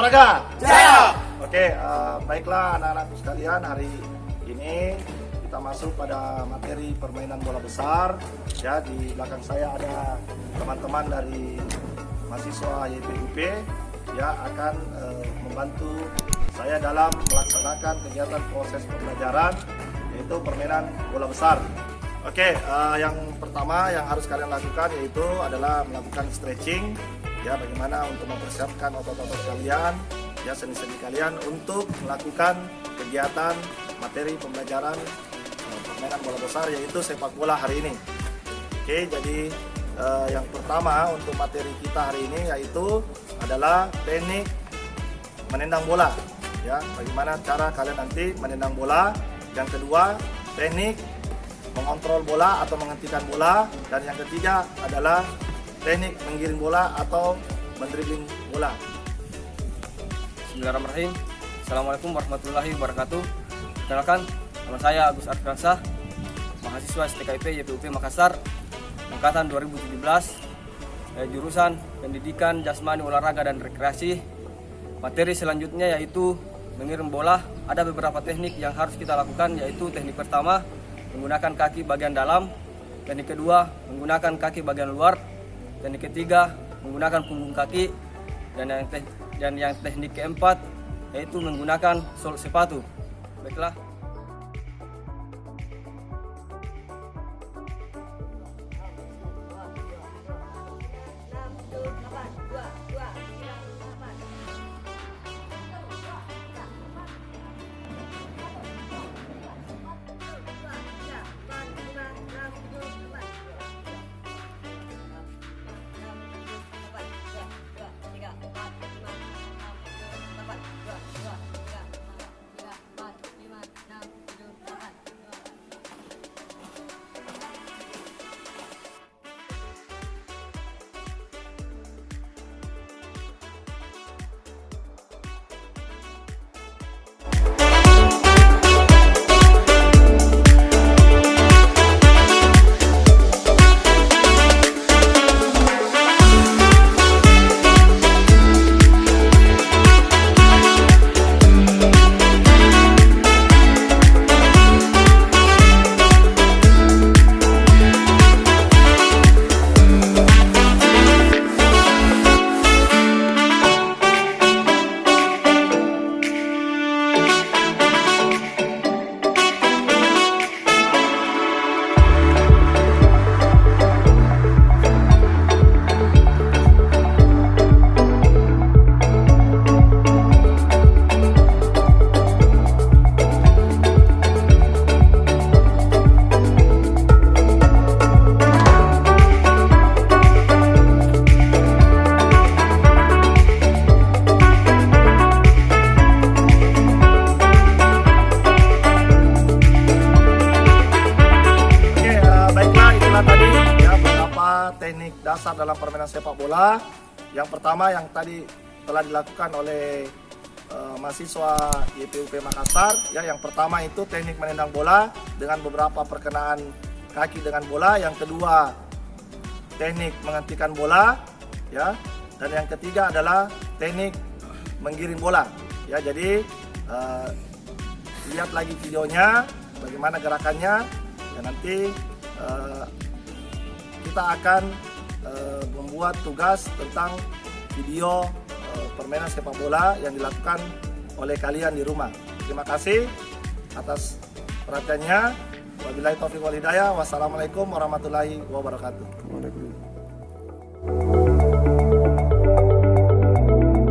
olahraga? Jaya! Oke, baiklah anak-anakku sekalian, hari ini kita masuk pada materi permainan bola besar. Ya, di belakang saya ada teman-teman dari mahasiswa YPUP ya akan membantu saya dalam melaksanakan kegiatan proses pembelajaran yaitu permainan bola besar. Oke, yang pertama yang harus kalian lakukan yaitu adalah melakukan stretching. Ya, bagaimana untuk mempersiapkan otot-otot kalian, ya sendi-sendi kalian untuk melakukan kegiatan materi pembelajaran permainan bola besar yaitu sepak bola hari ini. Oke, jadi yang pertama untuk materi kita hari ini yaitu adalah teknik menendang bola. Ya, bagaimana cara kalian nanti menendang bola. Yang kedua, teknik mengontrol bola atau menghentikan bola, dan yang ketiga adalah teknik menggiring bola atau mendribling bola. Bismillahirrahmanirrahim. Assalamualaikum warahmatullahi wabarakatuh. Perkenalkan, nama saya Agus Arfransah, mahasiswa STKIP YPUP Makassar, angkatan 2017, jurusan Pendidikan Jasmani Olahraga dan Rekreasi. Materi selanjutnya yaitu mengirim bola. Ada beberapa teknik yang harus kita lakukan, yaitu teknik pertama menggunakan kaki bagian dalam, teknik kedua menggunakan kaki bagian luar, teknik ketiga menggunakan punggung kaki, dan yang teknik keempat yaitu menggunakan sol sepatu. Baiklah. Teknik dasar dalam permainan sepak bola. Yang pertama yang tadi telah dilakukan oleh mahasiswa YPUP Makassar, ya, yang pertama itu teknik menendang bola dengan beberapa perkenaan kaki dengan bola. Yang kedua teknik menghentikan bola, ya, dan yang ketiga adalah teknik menggiring bola. Ya, jadi lihat lagi videonya bagaimana gerakannya, dan nanti kita akan membuat tugas tentang video permainan sepak bola yang dilakukan oleh kalian di rumah. Terima kasih atas perhatiannya. Wabillahi taufiq wal hidayah. Wassalamualaikum warahmatullahi wabarakatuh.